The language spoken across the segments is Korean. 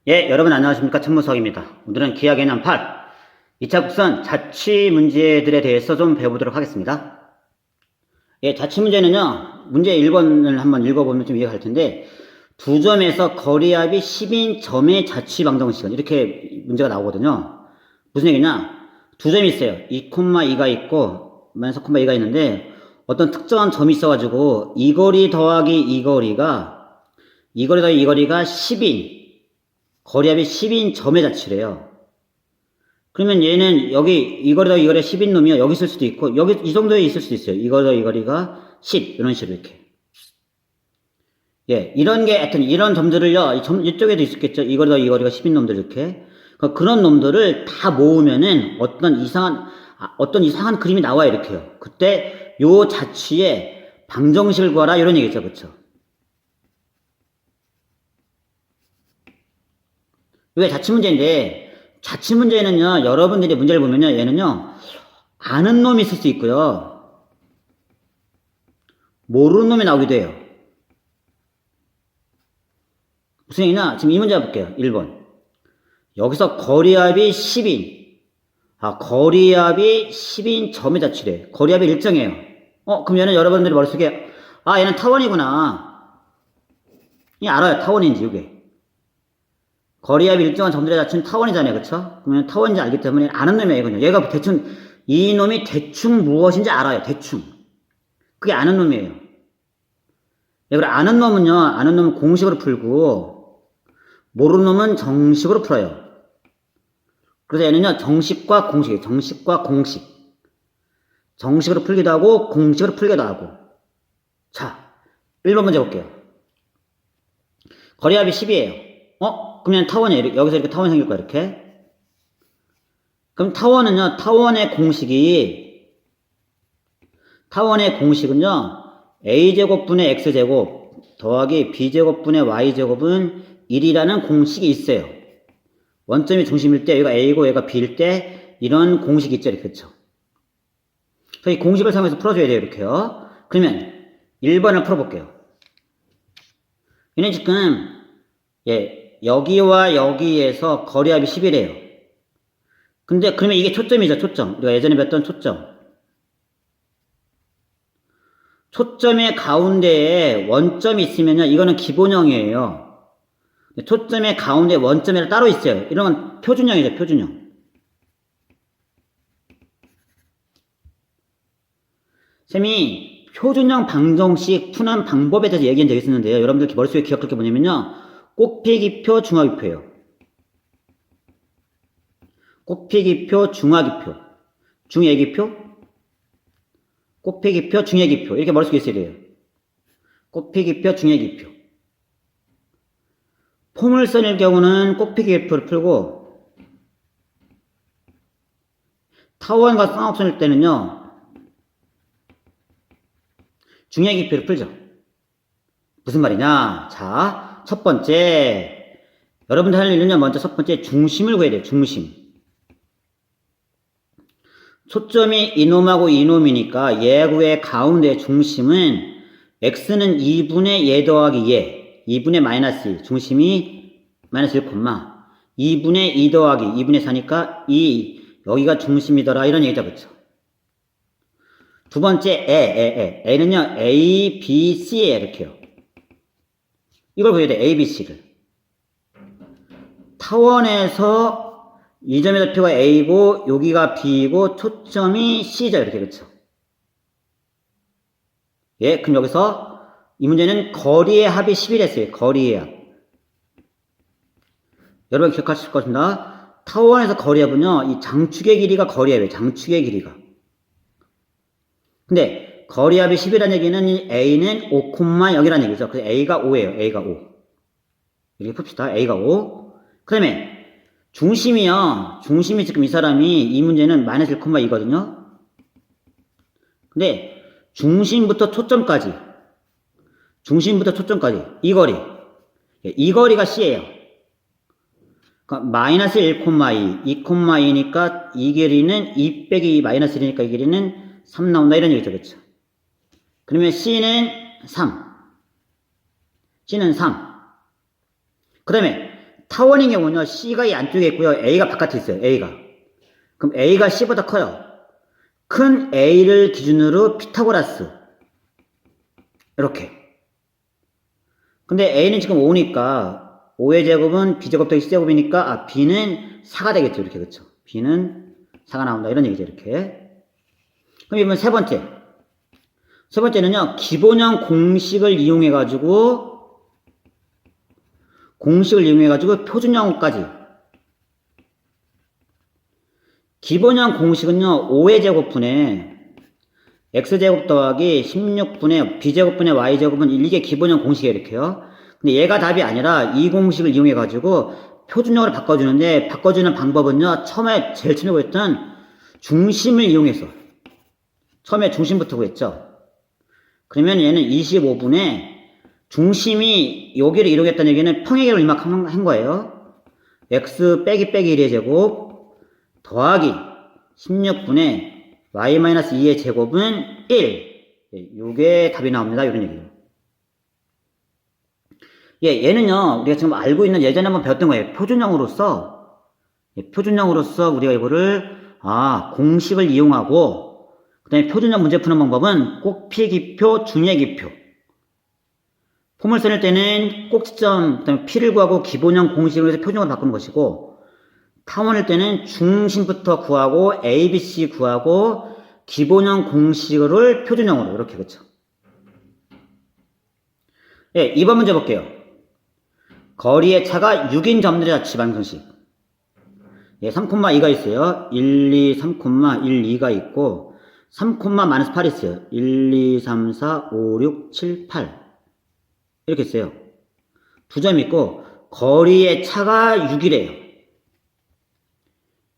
예, 여러분 안녕하십니까. 천무석입니다. 오늘은 기하 개념 8, 2차 국선 자취 문제들에 대해서 좀 배워보도록 하겠습니다. 예, 자취 문제는요, 문제 1번을 한번 읽어보면 좀 이해가 갈 텐데, 두 점에서 거리합이 10인 점의 자취 방정 시간, 이렇게 문제가 나오거든요. 무슨 얘기냐? 두 점이 있어요. 2,2가 있고, 마이너스 2가 있는데, 어떤 특정한 점이 있어가지고, 이 거리 더하기 이 거리가 10인, 거리합이 10인 점의 자취래요. 그러면 얘는 여기 이 거리다 이 거리가 10인 놈이요. 여기 있을 수도 있고 여기 이 정도에 있을 수도 있어요. 이 거리다 이 거리가 10 이런 식으로 이렇게. 예, 이런 게 하여튼 이런 점들을요. 이쪽에도 있었겠죠. 이 거리다 이 거리가 10인 놈들 이렇게. 그러니까 그런 놈들을 다 모으면은 어떤 이상한 그림이 나와 이렇게요. 그때 요 자취의 방정식을 구하라 이런 얘기죠. 그렇죠? 이게 자취 문제인데, 자취 문제는요, 여러분들이 문제를 보면요, 얘는요, 아는 놈이 있을 수 있고요, 모르는 놈이 나오기도 해요. 무슨 얘기냐? 지금 이 문제 볼게요. 1번. 여기서 거리합이 10인. 거리합이 10인 점의 자취래. 거리합이 일정해요. 그럼 얘는 여러분들이 머릿속에, 얘는 타원이구나. 이 알아요. 타원인지, 이게. 거리합이 일정한 점들의 자체는 타원이잖아요. 그쵸? 그러면 타원인지 알기 때문에 아는 놈이에요. 그냥. 얘가 대충, 이 놈이 대충 무엇인지 알아요. 대충. 그게 아는 놈이에요. 그래 아는 놈은 공식으로 풀고, 모르는 놈은 정식으로 풀어요. 그래서 얘는요, 정식과 공식이에요. 정식과 공식. 정식으로 풀기도 하고, 공식으로 풀기도 하고. 자, 1번 문제 볼게요. 거리합이 10이에요. 그러면 타원이에요. 여기서 이렇게 타원이 생길 거야, 이렇게. 그럼 타원은요, 타원의 공식은요, a제곱분의 x제곱 더하기 b제곱분의 y제곱은 1이라는 공식이 있어요. 원점이 중심일 때, 여기가 a고 얘가 b일 때, 이런 공식이 있죠, 이렇게. 그쵸? 그래서 이 공식을 사용해서 풀어줘야 돼요, 이렇게요. 그러면 1번을 풀어볼게요. 얘는 지금, 여기와 여기에서 거리합이 10이래요. 근데 그러면 이게 초점이죠, 초점. 우리가 예전에 배웠던 초점. 초점의 가운데에 원점이 있으면요, 이거는 기본형이에요. 초점의 가운데 원점이 따로 있어요. 이런 건 표준형이죠, 표준형. 쌤이 표준형 방정식 푸는 방법에 대해서 얘기한 적이 있었는데요. 여러분들 머릿속에 기억할 게 뭐냐면요. 꼭지기표, 중화기표예요. 꼭지기표, 중화기표. 중예기표, 꼭지기표, 중예기표. 이렇게 머릿속에 있어야 돼요. 꼭지기표, 중예기표. 포물선일 경우는 꼭지기표를 풀고, 타원과 쌍합선일 때는요, 중예기표를 풀죠. 무슨 말이냐? 자, 첫 번째, 여러분들 할 일은요, 먼저 첫 번째 중심을 구해야 돼요. 중심. 초점이 이놈하고 이놈이니까 얘구의 가운데 중심은 x는 2분의 얘 더하기 얘, 2분의 마이너스 2, 중심이 마이너스 1, 2분의 2 더하기 2분의 4니까 2, 여기가 중심이더라 이런 얘기죠. 그렇죠? 두 번째 애는요 A, B, C에 이렇게요. 이걸 보여야 돼. A, B, C를. 타원에서 이 점의 좌표가 A고 여기가 B고 초점이 C죠. 이렇게. 그렇죠? 예, 그럼 여기서 이 문제는 거리의 합이 10이랬어요. 거리의 합. 여러분 기억하실 것입니다. 타원에서 거리합은요, 이 장축의 길이가 거리합이에요. 장축의 길이가. 근데 거리합이 10이라는 얘기는 A는 5,0이라는 얘기죠. 그래서 A가 5예요. A가 5. 이렇게 풉시다. A가 5. 그 다음에 중심이 지금 이 사람이 이 문제는 마이너스 1,2거든요. 근데 중심부터 초점까지 이 거리. 이 거리가 C예요. 그러니까 마이너스 1,2, 2,2니까 이 길이는 2 빼기 마이너스 1이니까 이 길이는 3 나온다 이런 얘기죠. 그렇죠? 그러면 C는 3. 그 다음에 타원인 경우는요, C가 이 안쪽에 있고요, A가 바깥에 있어요, A가. 그럼 A가 C보다 커요. 큰 A를 기준으로 피타고라스. 이렇게. 근데 A는 지금 5니까, 5의 제곱은 B제곱 더하기 C제곱이니까, B는 4가 되겠죠, 이렇게, 그쵸? B는 4가 나온다, 이런 얘기죠, 이렇게. 그럼 이번 세 번째. 세 번째는요, 기본형 공식을 이용해가지고 표준형까지. 기본형 공식은요, 5의 제곱분에 x제곱 더하기 16분의 b제곱분의 y제곱은 1, 이게 기본형 공식이에요, 이렇게요. 근데 얘가 답이 아니라 이 공식을 이용해가지고 표준형으로 바꿔주는데, 바꿔주는 방법은요, 처음에 제일 처음에 구했던 중심을 이용해서. 처음에 중심부터 구했죠. 그러면 얘는 25분에 중심이 여기를 이루겠다는 얘기는 평행이로 일막한 거예요. x 빼기 1의 제곱 더하기 16분의 y-2의 제곱은 1. 이게 답이 나옵니다. 이런 얘기예요. 얘는요, 우리가 지금 알고 있는 예전에 한번 배웠던 거예요. 표준형으로서 우리가 이거를, 공식을 이용하고, 그 다음에 표준형 문제 푸는 방법은 꼭피, 기표, 중의 기표. 포물선일 때는 꼭지점, 그 다음에 P를 구하고 기본형 공식을 해서 표준형으로 바꾸는 것이고, 타원일 때는 중심부터 구하고, A, B, C 구하고, 기본형 공식을 표준형으로, 이렇게, 그쵸? 2번 문제 볼게요. 거리의 차가 6인 점들의 자치 방정식. 3,2가 있어요. 1, 2, 3, 1, 2가 있고, 3,-8 있어요. 1, 2, 3, 4, 5, 6, 7, 8. 이렇게 있어요. 2점 있고, 거리의 차가 6이래요.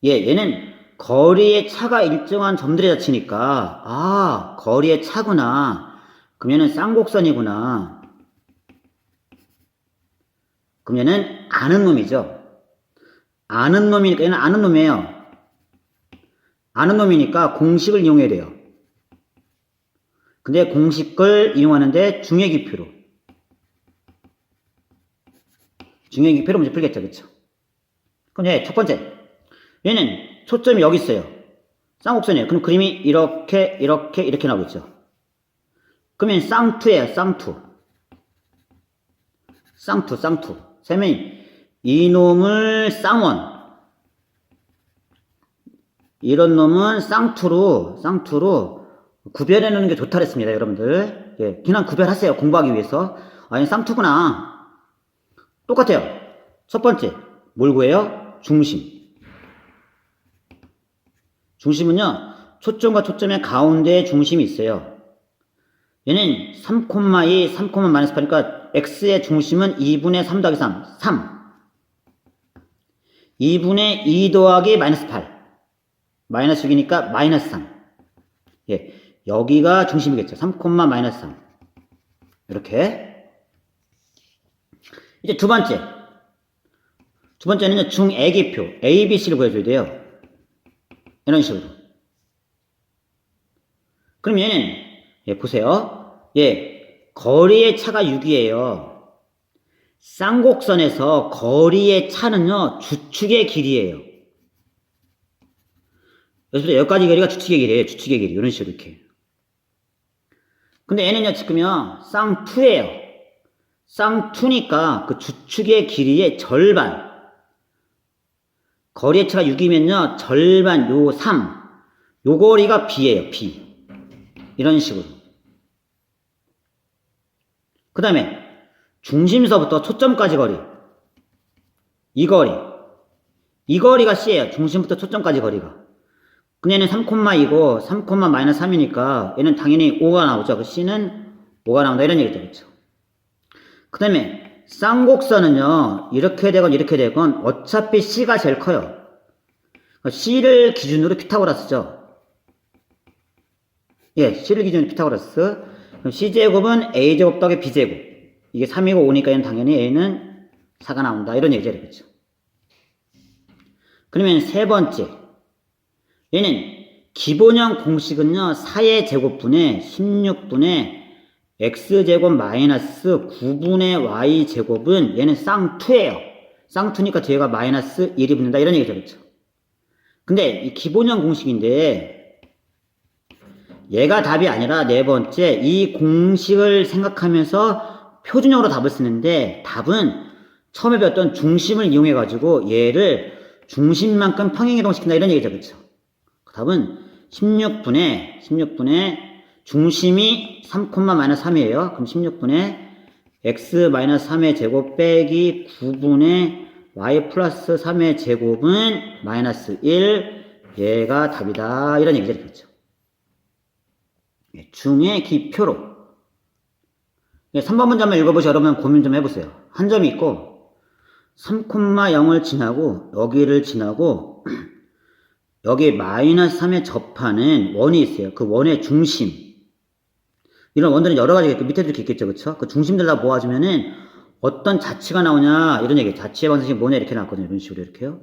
얘는 거리의 차가 일정한 점들의 자치니까, 거리의 차구나. 그럼 얘는 쌍곡선이구나. 그럼 얘는 아는 놈이죠. 아는 놈이니까, 얘는 아는 놈이에요. 아는 놈이니까 공식을 이용해야 돼요. 근데 공식을 이용하는데 중의기표로 문제 풀겠죠, 그쵸? 그럼 첫 번째. 얘는 초점이 여기 있어요. 쌍곡선이에요. 그럼 그림이 이렇게 나오겠죠. 그러면 쌍투예요, 쌍투. 세면 이놈을 쌍원. 이런 놈은 쌍투로 구별해 놓는 게 좋다 그랬습니다, 여러분들. 그냥 구별하세요, 공부하기 위해서. 얘는 쌍투구나. 똑같아요. 첫 번째, 뭘 구해요? 중심은요, 초점과 초점의 가운데에 중심이 있어요. 얘는 3,2, 3,-8이니까 x의 중심은 2분의 3 더하기 3. 2분의 2 더하기 마이너스 8. 마이너스 6이니까 마이너스 3. 여기가 중심이겠죠. 3,-3. 이렇게. 이제 두 번째는 중애기표, A, B, C를 구해줘야 돼요. 이런 식으로. 그럼 얘는, 보세요. 거리의 차가 6이에요. 쌍곡선에서 거리의 차는요, 주축의 길이에요. 여기까지 거리가 주축의 길이에요. 주축의 길이. 이런 식으로 이렇게. 근데 얘는요, 지금요, 쌍투예요. 쌍투니까 그 주축의 길이의 절반. 거리의 차가 6이면요, 절반, 3. 요 거리가 B예요, B. 이런 식으로. 그 다음에, 중심서부터 초점까지 거리. 이 거리가 C예요. 중심부터 초점까지 거리가. 근데 얘는 3,2고, 3,-3이니까, 얘는 당연히 5가 나오죠. 그 C는 5가 나온다. 이런 얘기죠. 그렇죠? 그 다음에 쌍곡선은요, 이렇게 되건 어차피 C가 제일 커요. C를 기준으로 피타고라스죠. C를 기준으로 피타고라스. 그럼 C제곱은 A제곱 더하기 B제곱. 이게 3이고 5니까 얘는 당연히 A는 4가 나온다. 이런 얘기죠. 그렇죠? 그러면 세 번째. 얘는 기본형 공식은요, 4의 제곱분의 16분의 x제곱 마이너스 9분의 y제곱은 얘는 쌍투예요. 쌍투니까 뒤에가 마이너스 1이 붙는다. 이런 얘기죠. 그렇죠? 근데 이 기본형 공식인데 얘가 답이 아니라 네 번째 이 공식을 생각하면서 표준형으로 답을 쓰는데 답은 처음에 배웠던 중심을 이용해 가지고 얘를 중심만큼 평행이동시킨다. 이런 얘기죠. 그렇죠? 답은 16분의 중심이 3,-3이에요. 그럼 16분의 x-3의 제곱 빼기 9분의 y 플러스 3의 제곱은 마이너스 1. 얘가 답이다. 이런 얘기죠. 그렇죠? 중의 기표로. 3번 문제 한번 읽어보시고 여러분 고민 좀 해보세요. 한 점이 있고 3,0을 지나고 여기를 지나고 여기 마이너스 3에 접하는 원이 있어요. 그 원의 중심. 이런 원들은 여러 가지가 있고 밑에도 이렇게 있겠죠. 그쵸? 그 중심들 다 모아주면은 어떤 자치가 나오냐 이런 얘기. 자치의 방정식이 뭐냐 이렇게 나왔거든요. 이런 식으로 이렇게요.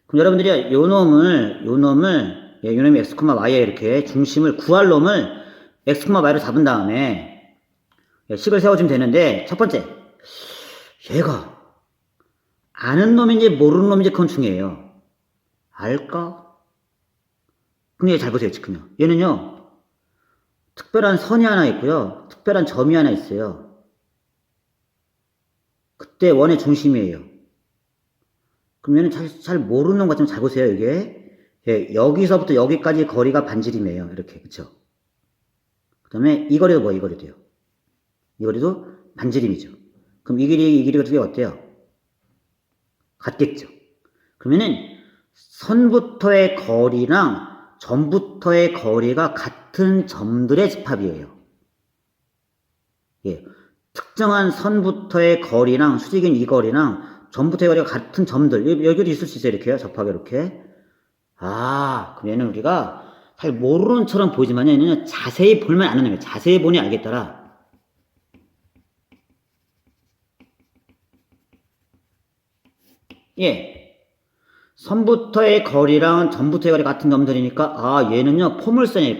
그럼 여러분들이 요 놈을 x, y에 이렇게 중심을 구할 놈을 x, y로 잡은 다음에 식을 세워주면 되는데 첫 번째 얘가 아는 놈인지 모르는 놈인지 그건 중요해요. 알까? 근데 잘 보세요. 지금요. 얘는요. 특별한 선이 하나 있고요. 특별한 점이 하나 있어요. 그때 원의 중심이에요. 그러면 잘 모르는 것 같지만 잘 보세요. 이게 여기서부터 여기까지 거리가 반지름이에요. 이렇게 그쵸? 그 다음에 이 거리도 뭐예요? 이 거리도요. 이 거리도 반지름이죠. 그럼 이 길이가 두 개 어때요? 같겠죠. 그러면은 선부터의 거리랑 점부터의 거리가 같은 점들의 집합이에요. 예. 특정한 선부터의 거리랑 수직인 이 거리랑 점부터의 거리가 같은 점들. 여기도 있을 수 있어요. 이렇게요. 접하게 이렇게. 그럼 얘는 우리가 잘 모르는 처럼 보이지만 얘는 자세히 보면 아는 거예요. 자세히 보니 알겠더라. 예. 선부터의 거리랑 점부터의 거리 같은 점들이니까 얘는요 포물선이에요.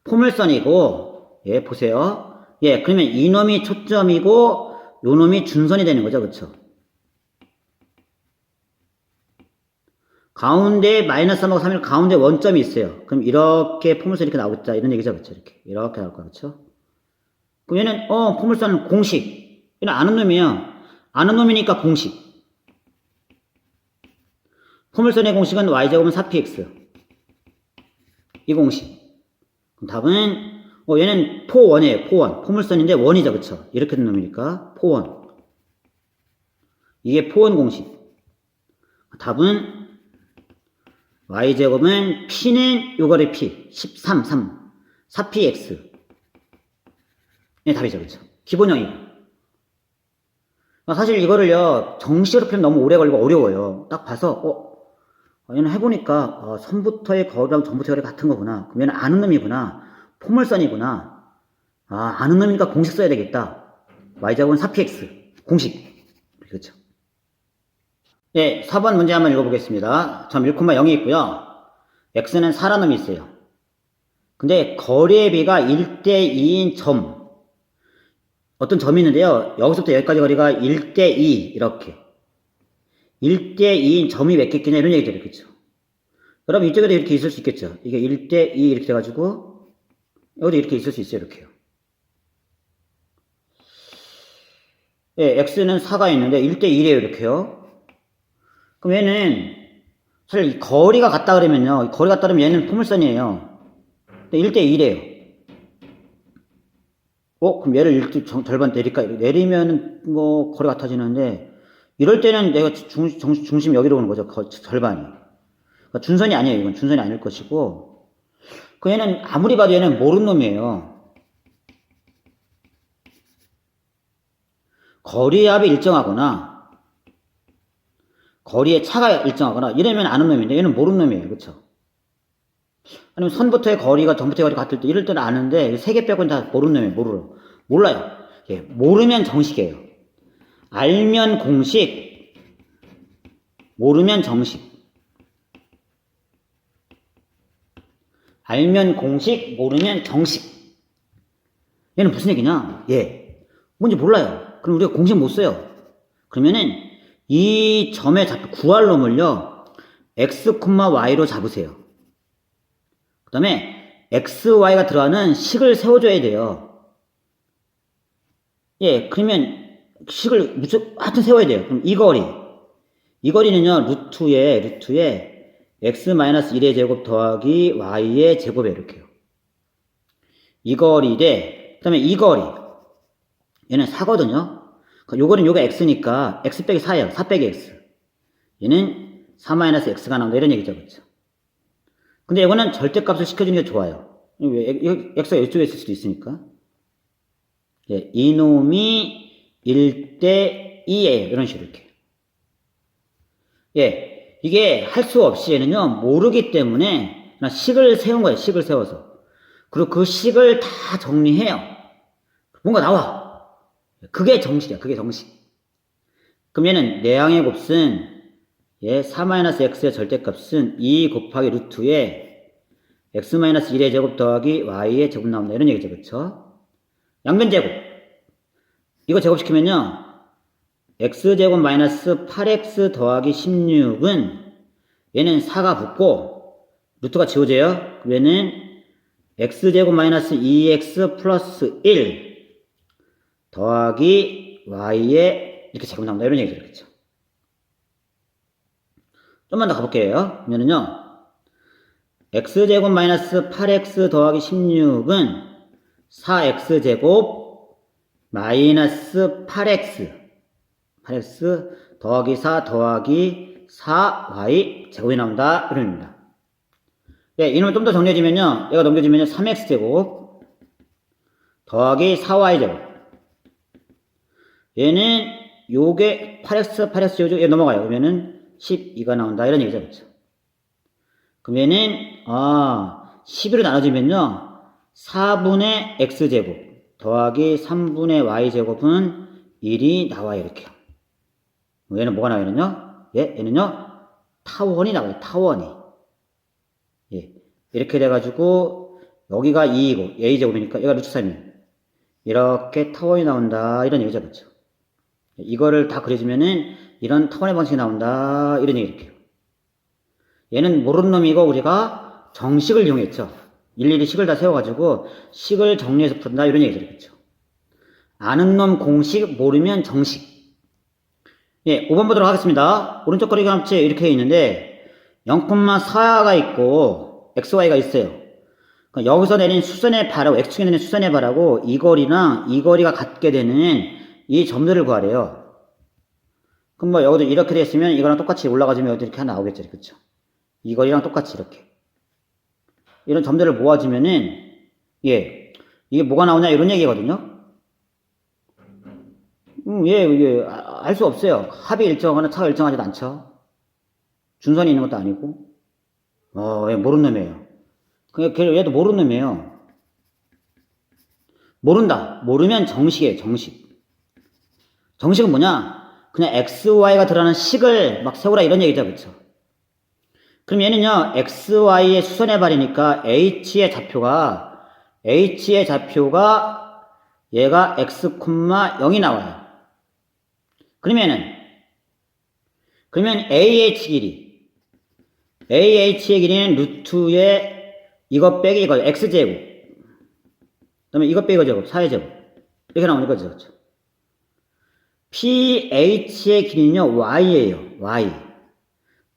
포물선이고 보세요. 그러면 이놈이 초점이고 요놈이 준선이 되는 거죠. 그쵸? 가운데 마이너스 3하고 3일 가운데 원점이 있어요. 그럼 이렇게 포물선이 이렇게 나오겠다. 이런 얘기죠. 그쵸? 이렇게 나올 거야. 그쵸? 그럼 얘는 포물선은 공식. 얘는 아는 놈이에요. 아는 놈이니까 공식. 포물선의 공식은 y제곱은 4px. 이 공식. 그럼 답은 얘는 포원이에요. 포물선인데 원이죠. 그쵸? 이렇게 된 놈이니까 포원. 이게 포원 공식. 답은 y제곱은 p는 요거를 p 13, 4px. 답이죠. 그쵸? 기본형이고. 사실 이거를요 정식으로 풀면 너무 오래 걸리고 어려워요. 딱 봐서 얘는 해보니까 선부터의 거리랑 점부터의 거리 같은 거구나. 그럼 얘는 아는 놈이구나. 포물선이구나. 아는 놈이니까 공식 써야 되겠다. y제곱은 4px 공식. 그렇죠. 4번 문제 한번 읽어보겠습니다. 점 1,0이 있고요. x는 4라는 놈이 있어요. 근데 거리의 비가 1대2인 점. 어떤 점이 있는데요. 여기서부터 여기까지 거리가 1대2 이렇게 1대2인 점이 몇 개 있겠냐 이런 얘기죠. 그렇죠? 여러분 이쪽에도 이렇게 있을 수 있겠죠. 이게 1대2 이렇게 돼가지고 여기도 이렇게 있을 수 있어요. 이렇게요. x는 4가 있는데 1대1이에요. 이렇게요. 그럼 얘는 사실 이 거리가 같다 그러면요. 거리가 같다 그러면 얘는 포물선이에요. 근데 1대1이에요. 그럼 얘를 절반 내리면 거리 같아지는데, 이럴 때는 내가 중심 여기로 오는 거죠. 절반이. 그러니까 준선이 아니에요. 이건 준선이 아닐 것이고. 얘는 아무리 봐도 얘는 모르는 놈이에요. 거리의 합이 일정하거나, 거리의 차가 일정하거나, 이러면 아는 놈인데, 얘는 모르는 놈이에요. 그쵸? 아니면 선부터의 거리가 점부터의 거리가 같을 때 이럴 때는 아는데 세 개 빼고는 다 모르는 놈이에요. 몰라요. 모르면 정식이에요. 알면 공식, 모르면 정식. 알면 공식, 모르면 정식. 얘는 무슨 얘기냐? 뭔지 몰라요. 그럼 우리가 공식 못 써요. 그러면은 이 점의 좌표 구할 놈을요, x, y로 잡으세요. 그 다음에 x, y가 들어가는 식을 세워줘야 돼요. 예, 그러면 식을 하여튼 세워야 돼요. 그럼 이 거리는요, 루트에 x-1의 제곱 더하기 y의 제곱에 이렇게요. 이 거리 대, 그 다음에 이 거리. 얘는 4거든요. 요거는 요가 x니까 x 빼기 4예요. 4 빼기 x. 얘는 4-x가 나온다. 이런 얘기죠. 그렇죠? 근데 이거는 절대값을 시켜주는 게 좋아요. x가 이쪽에 있을 수도 있으니까. 예, 이놈이 1대 2예요. 이런 식으로 이렇게. 예, 이게 할 수 없이 얘는요, 모르기 때문에 그냥 식을 세운 거예요. 식을 세워서. 그리고 그 식을 다 정리해요. 뭔가 나와. 그게 정식이야. 그게 정식. 그럼 얘는 내항의 곱은, 예, 4-x의 절대값은 2 곱하기 루트에 x-1의 제곱 더하기 y의 제곱 나온다. 이런 얘기죠. 그쵸? 양변제곱. 이거 제곱시키면요, x제곱 마이너스 8x 더하기 16은 얘는 4가 붙고 루트가 지워져요. 얘는 x제곱 마이너스 2x 플러스 1 더하기 y의 이렇게 제곱 나온다. 이런 얘기죠. 그렇죠? 좀만 더 가볼게요. 그러면은요, x제곱 마이너스 8x 더하기 16은 4x제곱 마이너스 8x 더하기 4 더하기 4y 제곱이 나온다. 이런 의미입니다. 예, 이놈을 좀 더 정리해주면요, 얘가 넘겨주면요, 3x제곱 더하기 4y제곱. 얘는 요게 8x 제곱, 얘 넘어가요. 그러면은 12가 나온다. 이런 얘기죠. 그렇죠? 그럼 얘는 12로 나눠주면요, 4분의 x제곱 더하기 3분의 y제곱은 1이 나와요. 이렇게요. 얘는 뭐가 나와요? 예, 얘는요, 타원이 나와요. 타원이. 예, 이렇게 돼가지고 여기가 2이고 a제곱이니까 얘가 루트 3이에요. 이렇게 타원이 나온다. 이런 얘기죠. 그렇죠? 이거를 다 그려주면은 이런 타원의 방식이 나온다. 이런 얘기 이렇게요. 얘는 모르는 놈이고 우리가 정식을 이용했죠. 일일이 식을 다 세워가지고 식을 정리해서 푼다. 이런 얘기죠. 그렇죠? 아는 놈 공식, 모르면 정식. 예, 5번 보도록 하겠습니다. 오른쪽 거리 값이 이렇게 있는데 0,4가 있고 xy가 있어요. 여기서 내린 수선의 바라고, x축에 내린 수선의 바라고 이 거리랑 이 거리가 같게 되는 이 점들을 구하래요. 그럼 뭐 여기도 이렇게 됐으면 이거랑 똑같이 올라가주면 여기 이렇게 하나 나오겠죠. 그렇죠? 이 거리랑 똑같이 이렇게. 이런 점들을 모아주면은, 예, 이게 뭐가 나오냐 이런 얘기거든요. 예, 알 수 없어요. 합이 일정하거나 차가 일정하지도 않죠. 준선이 있는 것도 아니고. 예, 모르는 놈이에요. 얘도 모르는 놈이에요. 모른다. 모르면 정식이에요, 정식. 정식은 뭐냐? 그냥 x, y가 들어가는 식을 막 세우라 이런 얘기죠, 그쵸? 그럼 얘는요, x, y의 수선의 발이니까 h의 좌표가 얘가 x, 0이 나와요. 그러면 AH의 길이는 루트의 이것 빼기 이거 x제곱. 그 다음에 이것 빼기 이거 제곱, 4의 제곱. 이렇게 나오는 거죠. 그렇죠? PH의 길이는요, y예요. y.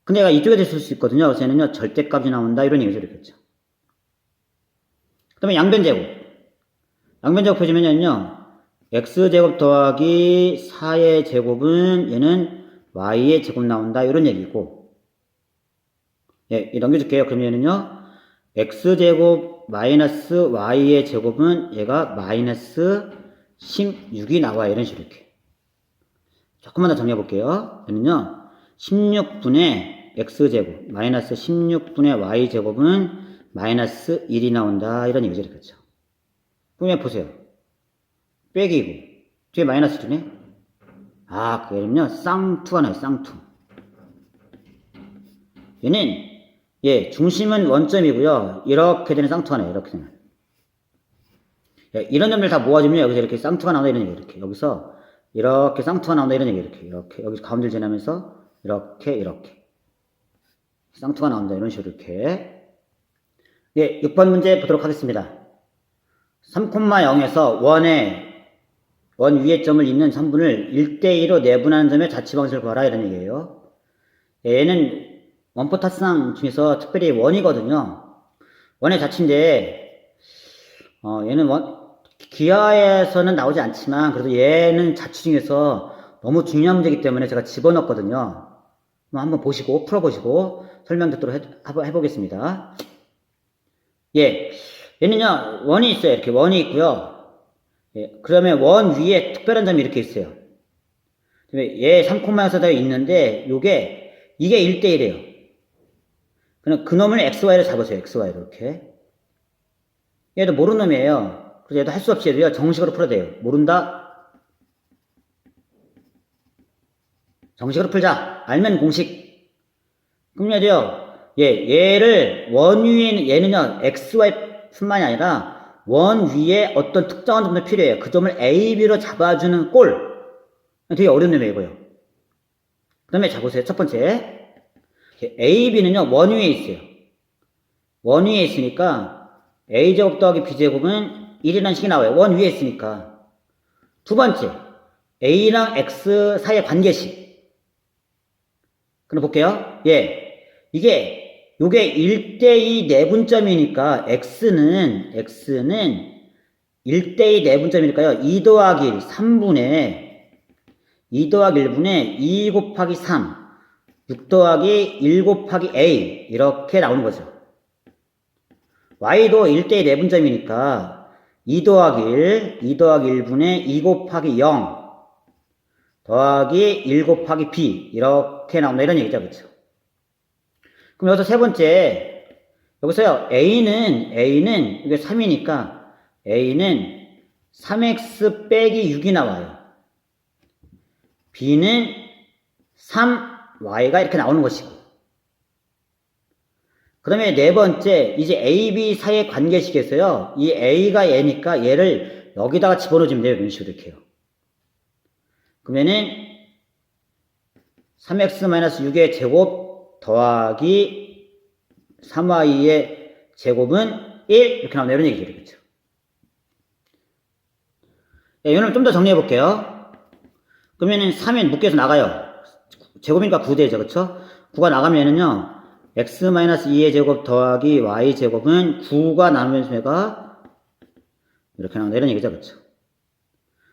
근데 얘가 이쪽에 됐을 수 있거든요. 그래서 얘는요, 절대값이 나온다. 이런 얘기죠. 이렇겠죠. 그 다음에 양변제곱. 양변제곱 해주면요, x제곱 더하기 4의 제곱은 얘는 y의 제곱 나온다. 이런 얘기고. 예, 넘겨줄게요. 그러면 얘는요, x제곱 마이너스 y의 제곱은 얘가 마이너스 16이 나와요. 이런 식으로 이렇게. 조금만 더 정리해볼게요. 얘는요, 16분의 x제곱 마이너스 16분의 y제곱은 마이너스 1이 나온다. 이런 얘기죠. 그렇죠? 그러면 보세요. 빼기고 뒤에 마이너스 2네. 그러면요, 쌍투가 나요. 쌍투. 얘는, 예, 중심은 원점이고요. 이렇게 되는 쌍투가 나요. 이렇게 되면. 이런 점들 다 모아주면 여기서 이렇게 쌍투가 나온다 이런 얘기 이렇게 여기서 이렇게 쌍투가 나온다 이런 얘기 이렇게 여기 가운데를 지나면서 이렇게 쌍투가 나온다 이런 식으로 이렇게. 예, 6번 문제 보도록 하겠습니다. 3,0에서 원 위의 점을 잇는 선분을 1대2로 내분하는 점의 자취방식을 구하라 이런 얘기예요. 얘는 원포타스상 중에서 특별히 원이거든요. 원의 자취인데 얘는 기하에서는 나오지 않지만 그래도 얘는 자취 중에서 너무 중요한 문제이기 때문에 제가 집어넣었거든요. 한번 보시고 풀어보시고 설명 듣도록 해보겠습니다. 예, 얘는요 원이 있어요. 이렇게 원이 있고요. 예, 그러면 원 위에 특별한 점이 이렇게 있어요. 얘 3,0에서 있는데 이게 1대1이에요. 그럼 그놈을 xy로 잡으세요. xy로 이렇게. 얘도 모르는 놈이에요. 그래서 얘도 할 수 없이 얘도요 정식으로 풀어야 돼요. 모른다. 정식으로 풀자. 알면 공식. 그럼 얘도요. 얘를 원 위에 얘는요 xy 뿐만이 아니라 원 위에 어떤 특정한 점도 필요해요. 그 점을 A, B로 잡아주는 꼴. 되게 어려운 놈이에요, 이거요. 그 다음에 자보세요. 첫 번째. A, B는요, 원 위에 있어요. 원 위에 있으니까 A제곱 더하기 B제곱은 1이라는 식이 나와요. 원 위에 있으니까. 두 번째. A랑 X 사이의 관계식. 그럼 볼게요. 예. 요게 1대2 내분점이니까 x는 1대2 내분점이니까요. 2 더하기 1, 2 더하기 1분의 2 곱하기 3, 6 더하기 1 곱하기 a 이렇게 나오는 거죠. y도 1대2 내분점이니까 2 더하기 1분의 2 곱하기 0 더하기 1 곱하기 b 이렇게 나온다 이런 얘기죠. 그렇죠? 그럼 여기서 세 번째, 여기서요, A는, 이게 3이니까, A는 3x 빼기 6이 나와요. B는 3y가 이렇게 나오는 것이고. 그 다음에 네 번째, 이제 A, B 사이의 관계식에서요, 이 A가 얘니까 얘를 여기다가 집어넣어주면 돼요. 이런 식으로 이렇게요. 그러면은, 3x-6의 제곱, 더하기 3y의 제곱은 1 이렇게 나오네. 이런 얘기죠. 그렇죠? 예, 이거는 좀 더 정리해 볼게요. 그러면은 3은 묶여서 나가요. 제곱이니까 9되죠. 그렇죠? 9가 나가면 얘는요. x-2의 제곱 더하기 y 제곱은 9가 나누면 수가 이렇게 나온다. 이런 얘기죠. 그렇죠?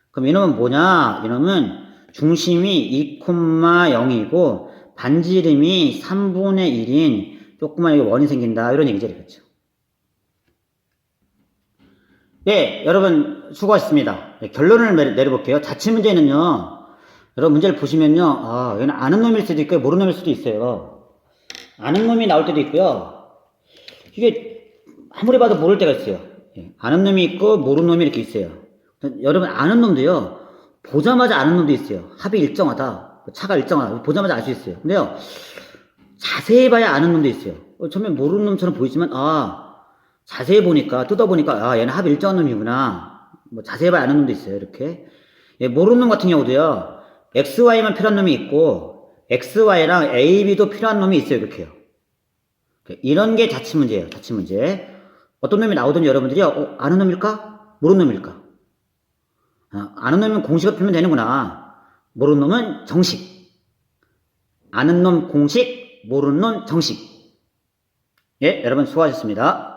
그럼 이놈은 뭐냐? 이놈은 중심이 2,0이고 반지름이 3분의 1인 조그만 원이 생긴다. 이런 얘기죠. 그렇죠? 예, 여러분 수고하셨습니다. 예, 결론을 내려볼게요. 자취문제는요. 여러분 문제를 보시면요. 얘는 아는 놈일 수도 있고요. 모르는 놈일 수도 있어요. 아는 놈이 나올 때도 있고요. 이게 아무리 봐도 모를 때가 있어요. 예, 아는 놈이 있고 모르는 놈이 이렇게 있어요. 여러분 아는 놈도요. 보자마자 아는 놈도 있어요. 합이 일정하다. 차가 일정하다. 보자마자 알 수 있어요. 근데요, 자세히 봐야 아는 놈도 있어요. 처음에 모르는 놈처럼 보이지만, 자세히 보니까, 뜯어보니까, 얘는 합이 일정한 놈이구나. 뭐, 자세히 봐야 아는 놈도 있어요. 이렇게. 예, 모르는 놈 같은 경우도요, XY만 필요한 놈이 있고, XY랑 AB도 필요한 놈이 있어요. 이렇게요. 이런 게 자취문제예요. 자취문제. 어떤 놈이 나오든 여러분들이요, 아는 놈일까? 모르는 놈일까? 아는 놈이면 공식을 풀면 되는구나. 모르는 놈은 정식. 아는 놈 공식, 모르는 놈 정식. 예, 여러분 수고하셨습니다.